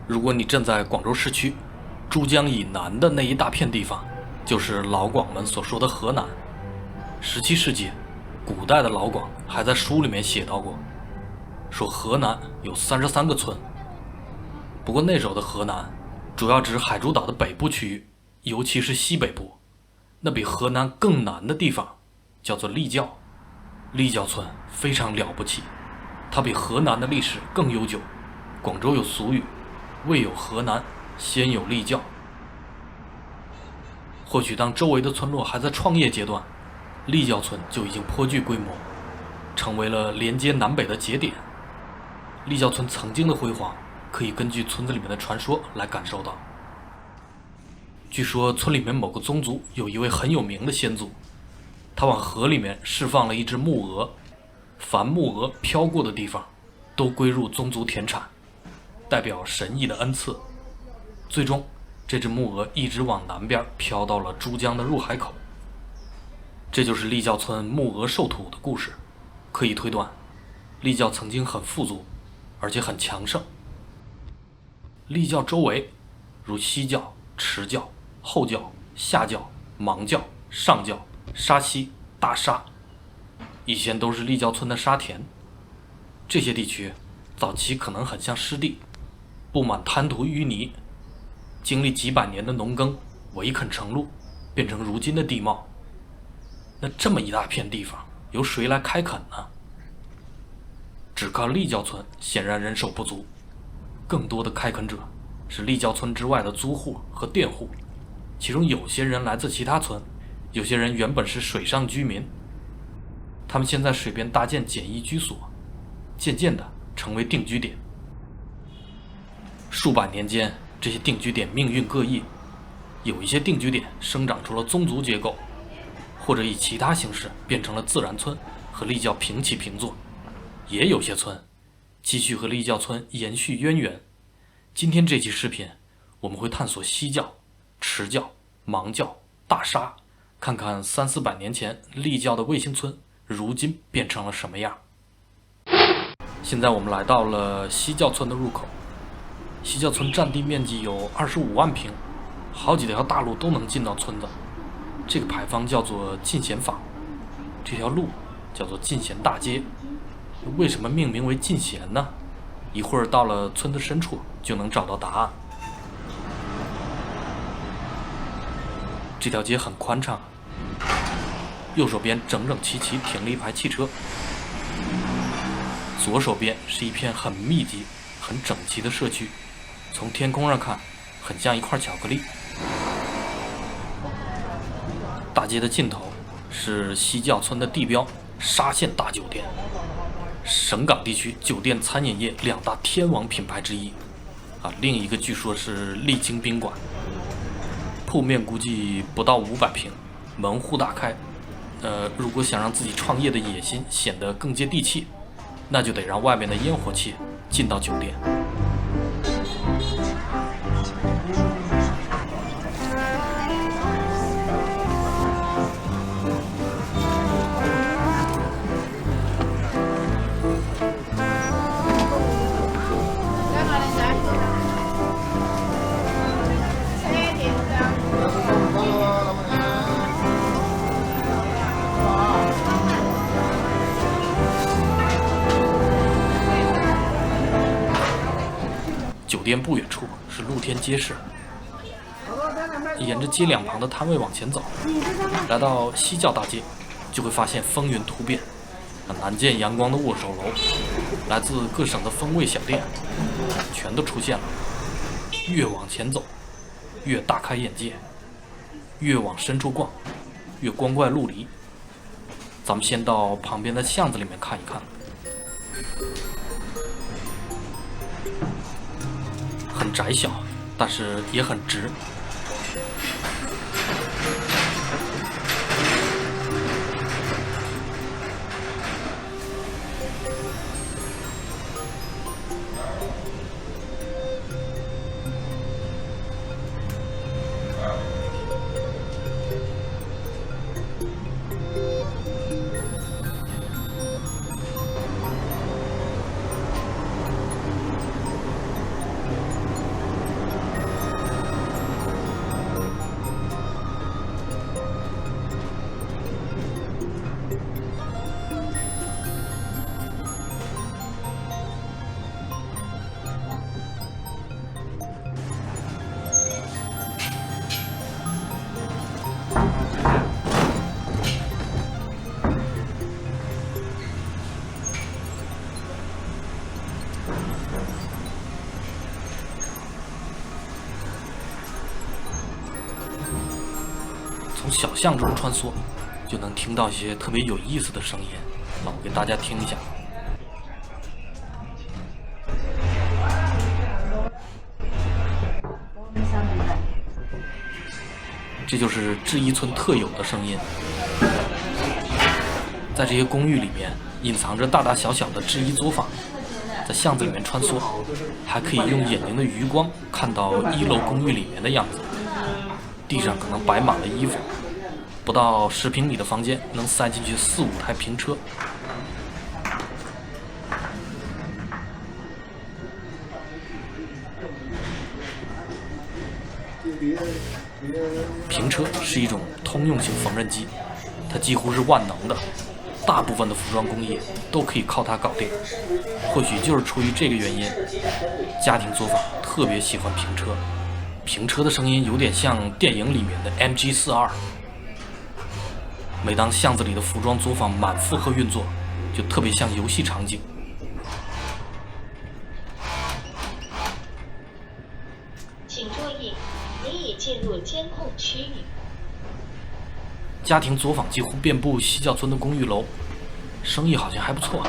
如果你站在广州市区，珠江以南的那一大片地方，就是老广们所说的河南。17世纪，古代的老广还在书里面写到过，说河南有33个村。不过那时候的河南主要指海珠岛的北部区域，尤其是西北部。那比河南更南的地方叫做立教。立教村非常了不起，它比河南的历史更悠久。广州有俗语，未有河南，先有立教。或许当周围的村落还在创业阶段，立教村就已经颇具规模，成为了连接南北的节点。立教村曾经的辉煌，可以根据村子里面的传说来感受到。据说村里面某个宗族有一位很有名的先祖，他往河里面释放了一只木鹅，凡木鹅飘过的地方，都归入宗族田产，代表神异的恩赐。最终，这只木鹅一直往南边飘到了珠江的入海口。这就是立教村木鹅受土的故事。可以推断，立教曾经很富足，而且很强盛。立教周围，如西教、持教、后教、下教、芒教、上教、沙溪、大沙，以前都是立教村的沙田。这些地区早期可能很像湿地，布满滩涂淤泥，经历几百年的农耕，围垦成路，变成如今的地貌。那这么一大片地方，由谁来开垦呢？只靠立教村显然人手不足，更多的开垦者是立教村之外的租户和佃户，其中有些人来自其他村，有些人原本是水上居民，他们先在水边搭建简易居所，渐渐地成为定居点。数百年间，这些定居点命运各异，有一些定居点生长出了宗族结构，或者以其他形式变成了自然村，和立教平起平坐。也有些村继续和立教村延续渊源。今天这期视频，我们会探索西教、持教、芒教、大沙，看看300-400年前立教的卫星村如今变成了什么样。现在我们来到了西教村的入口。西教村占地面积有25万平，好几条大路都能进到村子。这个牌坊叫做进贤坊，这条路叫做进贤大街。为什么命名为进贤呢？一会儿到了村子深处就能找到答案。这条街很宽敞，右手边整整齐齐停了一排汽车，左手边是一片很密集、很整齐的社区，从天空上看，很像一块巧克力。大街的尽头是西教村的地标沙县大酒店，省港地区酒店餐饮业2大天王品牌之一。另一个据说是丽晶宾馆，铺面估计不到500平，门户大开。如果想让自己创业的野心显得更接地气，那就得让外面的烟火气进到酒店。酒店不远处是露天街市，沿着街两旁的摊位往前走，来到西教大街，就会发现风云突变，难见阳光的握手楼，来自各省的风味小店，全都出现了。越往前走，越大开眼界；越往深处逛，越光怪陆离。咱们先到旁边的巷子里面看一看。很窄小，但是也很直。从小巷中穿梭，就能听到一些特别有意思的声音。让我给大家听一下。这就是制衣村特有的声音。在这些公寓里面，隐藏着大大小小的制衣作坊，在巷子里面穿梭，还可以用眼睛的余光看到1楼公寓里面的样子。地上可能摆满了衣服，不到10平米的房间能塞进去4、5台平车。平车是一种通用型缝纫机，它几乎是万能的，大部分的服装工艺都可以靠它搞定。或许就是出于这个原因，家庭作坊特别喜欢平车。平车的声音有点像电影里面的 MG42。每当巷子里的服装作坊满负荷运作，就特别像游戏场景。请注意，你已进入监控区域。家庭作坊几乎遍布西教村的公寓楼，生意好像还不错。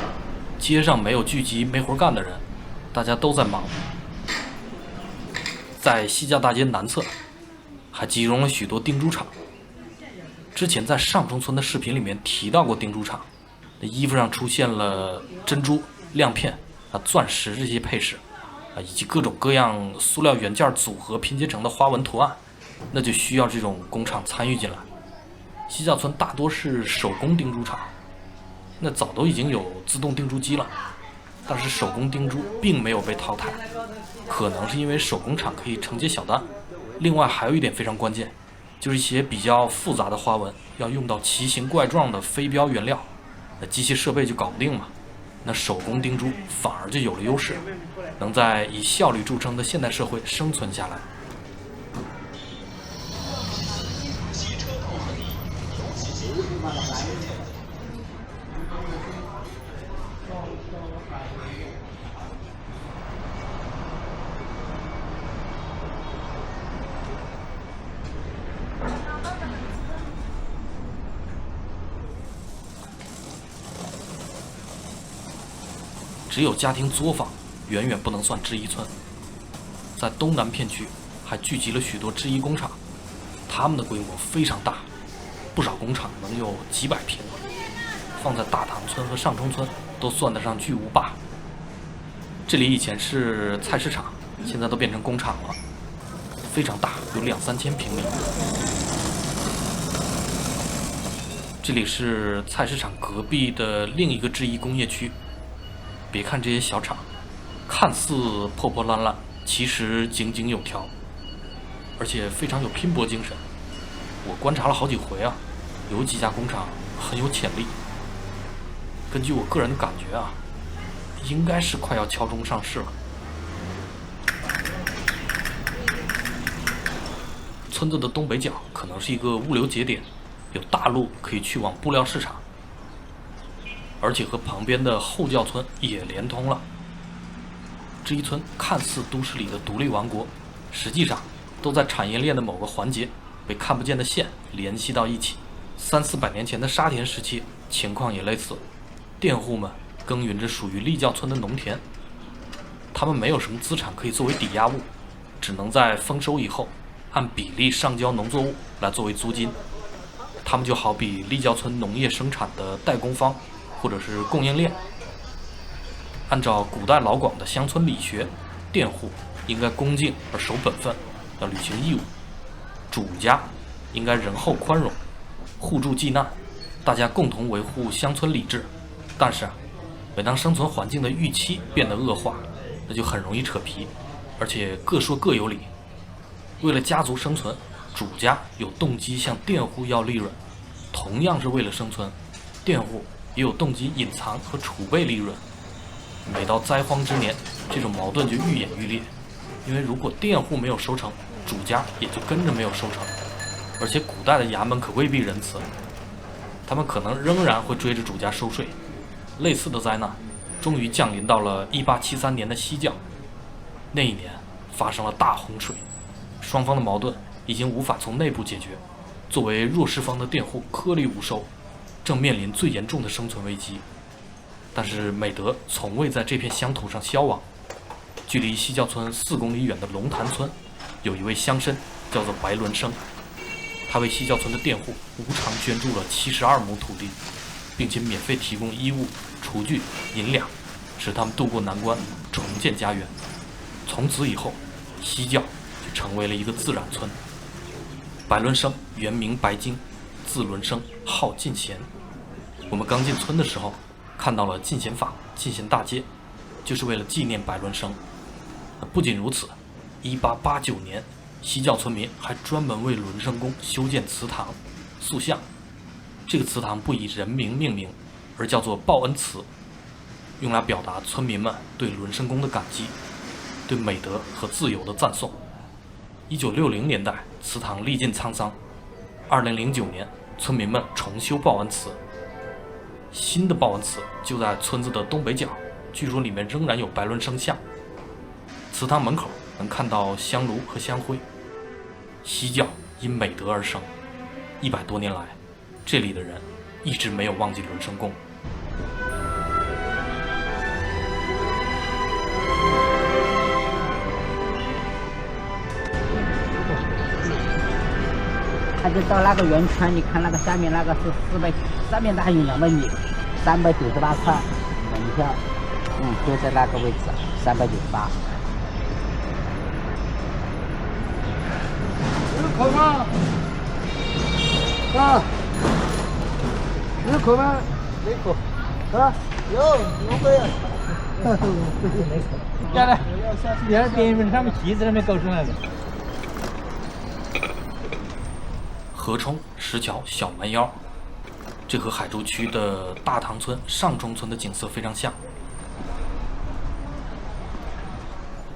街上没有聚集没活干的人，大家都在忙。在西教大街南侧，还集中了许多钉珠厂。之前在上冲村的视频里面提到过钉珠厂，那衣服上出现了珍珠、亮片、钻石这些配饰，以及各种各样塑料元件组合拼接成的花纹图案，那就需要这种工厂参与进来。西教村大多是手工钉珠厂，那早都已经有自动钉珠机了，但是手工钉珠并没有被淘汰，可能是因为手工厂可以承接小单。另外还有一点非常关键，就是一些比较复杂的花纹要用到奇形怪状的飞镖原料，那机器设备就搞不定嘛。那手工钉珠反而就有了优势，能在以效率著称的现代社会生存下来。只有家庭作坊远远不能算制衣村，在东南片区还聚集了许多制衣工厂，他们的规模非常大，不少工厂能有几百平，放在大塘村和上冲村都算得上巨无霸。这里以前是菜市场，现在都变成工厂了，非常大，有2、3千平米。这里是菜市场隔壁的另一个制衣工业区。别看这些小厂看似破破烂烂，其实井井有条，而且非常有拼搏精神。我观察了好几回啊，有几家工厂很有潜力。根据我个人的感觉啊，应该是快要敲钟上市了。村子的东北角可能是一个物流节点，有大路可以去往布料市场，而且和旁边的后教村也连通了。制衣村看似都市里的独立王国，实际上都在产业链的某个环节被看不见的线联系到一起。3、400年前的沙田时期情况也类似，佃户们耕耘着属于立教村的农田，他们没有什么资产可以作为抵押物，只能在丰收以后按比例上交农作物来作为租金。他们就好比立教村农业生产的代工方或者是供应链。按照古代老广的乡村理学，佃户应该恭敬而守本分，要履行义务；主家应该仁厚宽容，互助济难，大家共同维护乡村理智。但是每当生存环境的预期变得恶化，那就很容易扯皮，而且各说各有理。为了家族生存，主家有动机向佃户要利润，同样是为了生存，佃户也有动机隐藏和储备利润。每到灾荒之年，这种矛盾就愈演愈烈，因为如果佃户没有收成，主家也就跟着没有收成。而且古代的衙门可未必仁慈，他们可能仍然会追着主家收税。类似的灾难终于降临到了1873年的西教，那一年发生了大洪水，双方的矛盾已经无法从内部解决，作为弱势方的佃户颗粒无收，正面临最严重的生存危机。但是美德从未在这片乡土上消亡。距离西教村4公里远的龙潭村，有一位乡绅叫做白伦生，他为西教村的佃户无偿捐助了72亩土地，并且免费提供衣物、厨具、银两，使他们渡过难关，重建家园。从此以后，西教就成为了一个自然村。白伦生原名白金，字伦生，号进贤。我们刚进村的时候，看到了进贤坊、进贤大街，就是为了纪念白伦生。不仅如此，1889年，西教村民还专门为伦生公修建祠堂、塑像。这个祠堂不以人名命名，而叫做报恩祠，用来表达村民们对伦生公的感激，对美德和自由的赞颂。1960年代，祠堂历尽沧桑。2009年，村民们重修报恩祠。新的报恩祠就在村子的东北角，据说里面仍然有白伦生像。祠堂门口能看到香炉和香灰。西教因美德而生，100多年来，这里的人一直没有忘记伦生公。他就到那个圆圈，你看那个下面那个是400，上面的还有200米，398块门票，就在那个位置，398。有口吗？啊，有口吗？没口。啊，有没有？没口。下来，连边边上面旗子都没勾出来的。河冲、石桥、小蛮腰，这和海珠区的大塘村、上中村的景色非常像。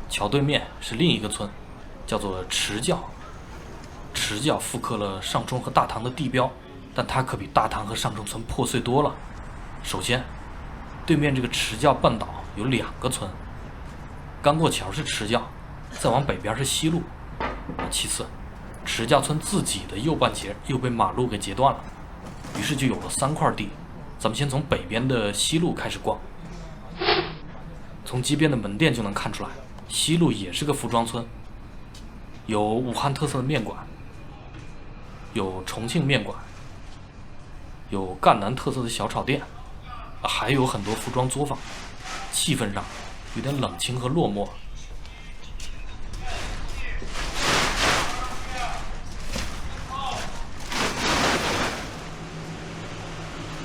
桥对面是另一个村，叫做池教。池教复刻了上中和大塘的地标，但它可比大塘和上中村破碎多了。首先，对面这个池教半岛有2个村，刚过桥是池教，再往北边是西路。其次，池教村自己的右半截又被马路给截断了，于是就有了3块地。咱们先从北边的西路开始逛。从街边的门店就能看出来，西路也是个服装村，有武汉特色的面馆，有重庆面馆，有赣南特色的小炒店，还有很多服装作坊，气氛上有点冷清和落寞。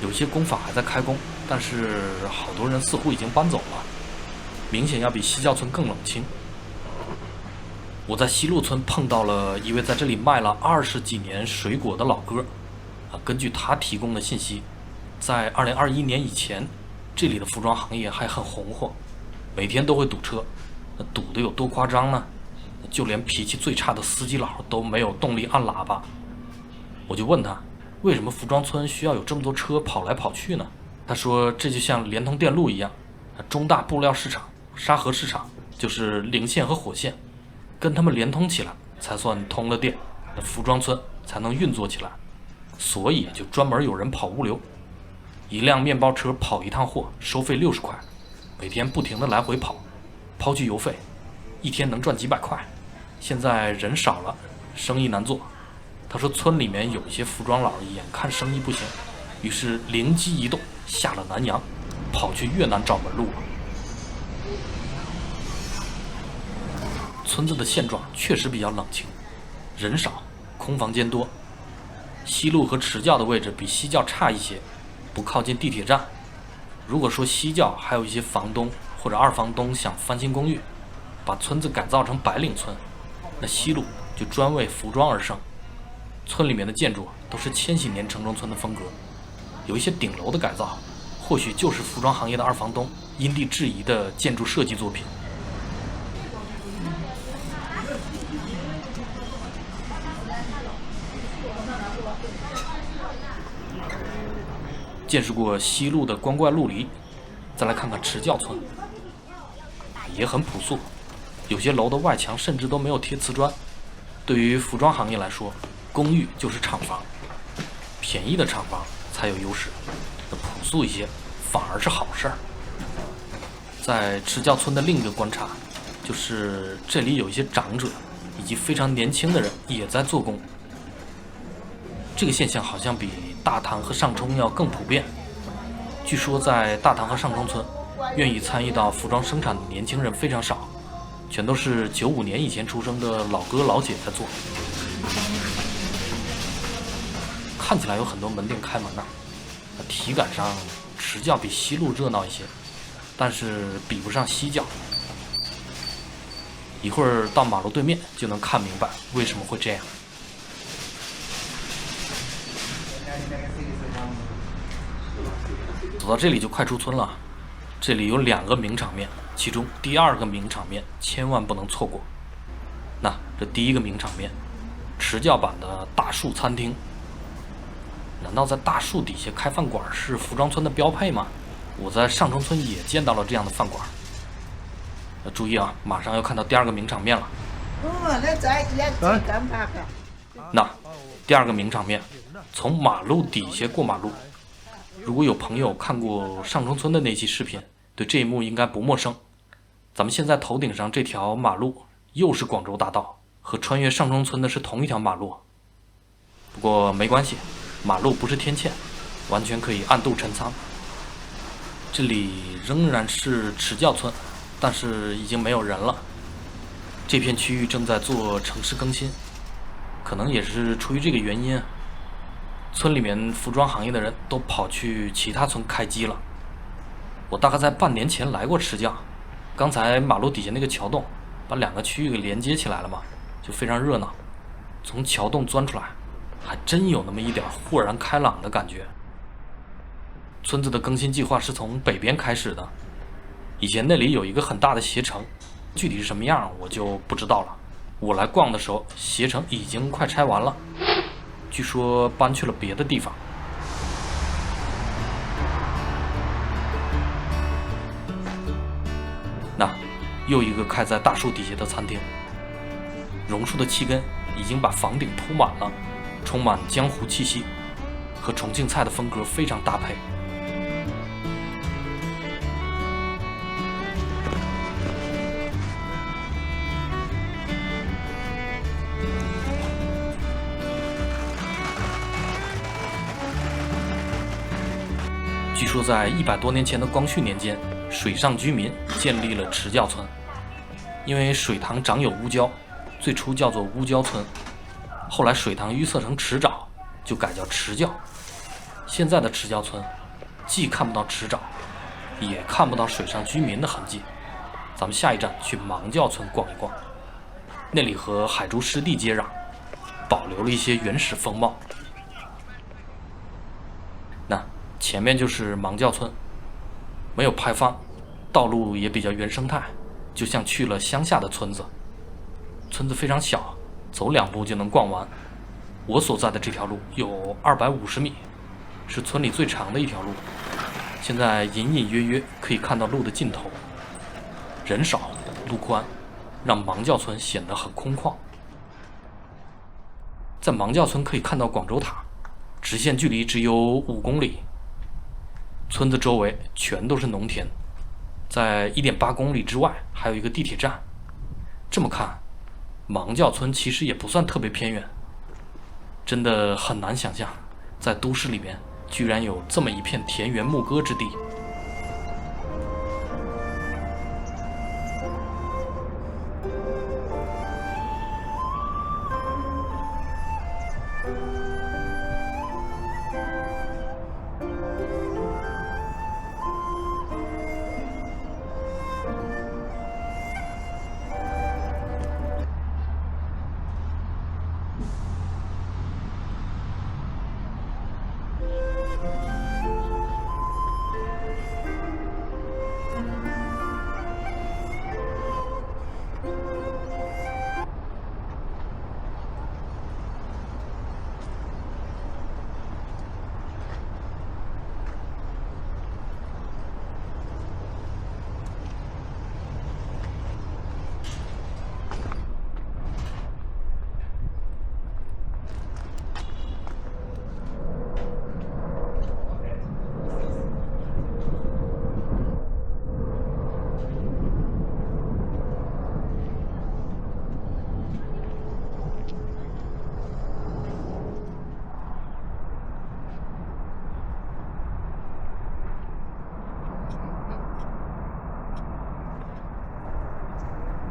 有些工坊还在开工，但是好多人似乎已经搬走了，明显要比西教村更冷清。我在西路村碰到了一位在这里卖了20几年水果的老哥，根据他提供的信息，在2021年以前，这里的服装行业还很红火，每天都会堵车，堵得有多夸张呢？就连脾气最差的司机佬都没有动力按喇叭。我就问他，为什么服装村需要有这么多车跑来跑去呢？他说这就像联通电路一样，中大布料市场、沙河市场就是零线和火线，跟他们连通起来才算通了电，那服装村才能运作起来。所以就专门有人跑物流，一辆面包车跑一趟货收费60块，每天不停地来回跑，抛去油费，一天能赚几百块。现在人少了，生意难做。他说村里面有一些服装佬眼看生意不行，于是灵机一动，下了南洋，跑去越南找门路了。村子的现状确实比较冷清，人少，空房间多。西路和池教的位置比西教差一些，不靠近地铁站。如果说西教还有一些房东或者二房东想翻新公寓，把村子改造成白领村，那西路就专为服装而生。村里面的建筑都是千禧年城中村的风格，有一些顶楼的改造，或许就是服装行业的二房东因地制宜的建筑设计作品。见识过西路的光怪陆离，再来看看池教村，也很朴素，有些楼的外墙甚至都没有贴瓷砖。对于服装行业来说，公寓就是厂房，便宜的厂房才有优势，朴素一些反而是好事儿。在池窖村的另一个观察，就是这里有一些长者以及非常年轻的人也在做工。这个现象好像比大塘和上冲要更普遍。据说在大塘和上冲村，愿意参与到服装生产的年轻人非常少，全都是95年以前出生的老哥老姐在做。看起来有很多门店开门呢，体感上池窖比西路热闹一些，但是比不上西窖。一会儿到马路对面就能看明白为什么会这样。走到这里就快出村了，这里有2个名场面，其中第2个名场面千万不能错过。那这第1个名场面，池窖版的大树餐厅。难道在大树底下开饭馆是服装村的标配吗？我在上冲村也见到了这样的饭馆。注意啊，马上要看到第2个名场面了。那第2个名场面，从马路底下过马路。如果有朋友看过上冲村的那期视频，对这一幕应该不陌生。咱们现在头顶上这条马路又是广州大道，和穿越上冲村的是同一条马路。不过没关系，马路不是天堑，完全可以暗度陈仓。这里仍然是池窖村，但是已经没有人了。这片区域正在做城市更新，可能也是出于这个原因，村里面服装行业的人都跑去其他村开机了。我大概在半年前来过池窖，刚才马路底下那个桥洞把2个区域给连接起来了嘛，就非常热闹。从桥洞钻出来，还真有那么一点豁然开朗的感觉。村子的更新计划是从北边开始的，以前那里有一个很大的携程，具体是什么样我就不知道了。我来逛的时候，携程已经快拆完了，据说搬去了别的地方。那又一个开在大树底下的餐厅，榕树的气根已经把房顶铺满了，充满江湖气息，和重庆菜的风格非常搭配。据说在100多年前的光绪年间，水上居民建立了池窖村。因为水塘长有乌礁，最初叫做乌礁村，后来水塘淤塞成池沼，就改叫池窖。现在的池窖村既看不到池沼，也看不到水上居民的痕迹。咱们下一站去芒窖村逛一逛，那里和海珠湿地接壤，保留了一些原始风貌。那前面就是芒窖村，没有牌坊，道路也比较原生态，就像去了乡下的村子。村子非常小，走2步就能逛完。我所在的这条路有250米，是村里最长的一条路。现在隐隐约约可以看到路的尽头，人少路宽，让芒窖村显得很空旷。在芒窖村可以看到广州塔，直线距离只有5公里。村子周围全都是农田，在1.8公里之外还有一个地铁站。这么看，芒窖村其实也不算特别偏远。真的很难想象，在都市里面居然有这么一片田园牧歌之地。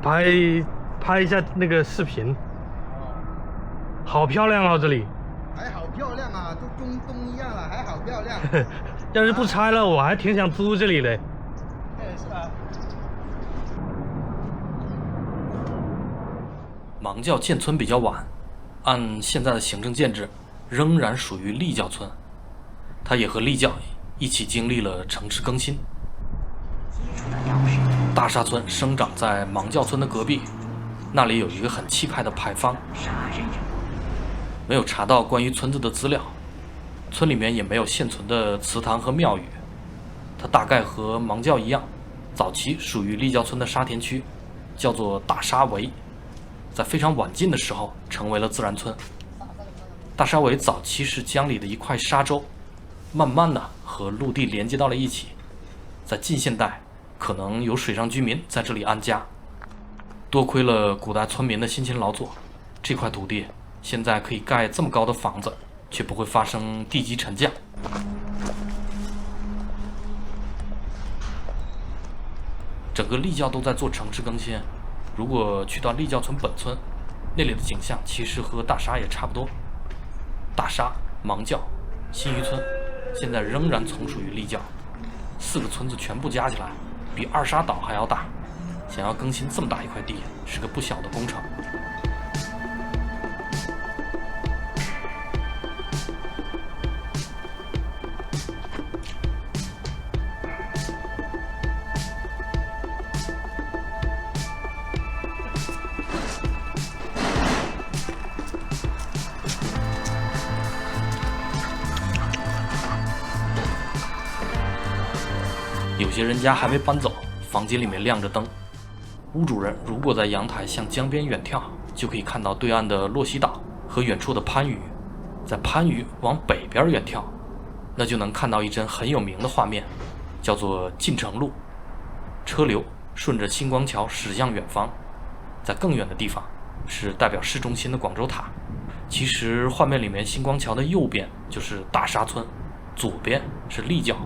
拍一下那个视频。好漂亮哦，这里。还好漂亮啊，都中东一样了，还好漂亮。要是不拆了，我还挺想租这里的。是吧？芒教建村比较晚，按现在的行政建制，仍然属于立教村。它也和立教一起经历了城市更新。大沙村生长在芒教村的隔壁，那里有一个很气派的牌坊。没有查到关于村子的资料，村里面也没有现存的祠堂和庙宇。它大概和芒教一样，早期属于立教村的沙田区，叫做大沙围，在非常晚近的时候成为了自然村。大沙围早期是江里的一块沙洲，慢慢的和陆地连接到了一起。在近现代，可能有水上居民在这里安家。多亏了古代村民的辛勤劳作，这块土地现在可以盖这么高的房子，却不会发生地基沉降。整个立教都在做城市更新，如果去到立教村本村，那里的景象其实和大沙也差不多。大沙、芒教、新余村现在仍然从属于立教，4个村子全部加起来比二沙岛还要大。想要更新这么大一块地，是个不小的工程。有些人家还没搬走，房间里面亮着灯。屋主人如果在阳台向江边远眺，就可以看到对岸的洛溪岛和远处的番禺。在番禺往北边远眺，那就能看到一帧很有名的画面，叫做进城路。车流顺着星光桥驶向远方，在更远的地方是代表市中心的广州塔。其实画面里面星光桥的右边就是大沙村，左边是立教。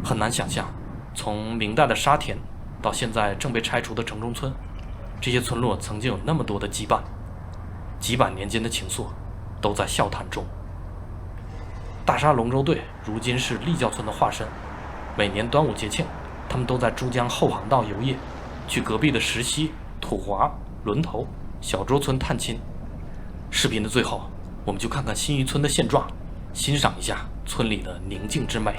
很难想象，从明代的沙田到现在正被拆除的城中村，这些村落曾经有那么多的羁绊，几百年间的情愫都在笑谈中。大沙龙舟队如今是立教村的化身，每年端午节庆，他们都在珠江后航道游夜，去隔壁的石溪、土华、仑头、小桌村探亲。视频的最后，我们就看看新余村的现状，欣赏一下村里的宁静之美。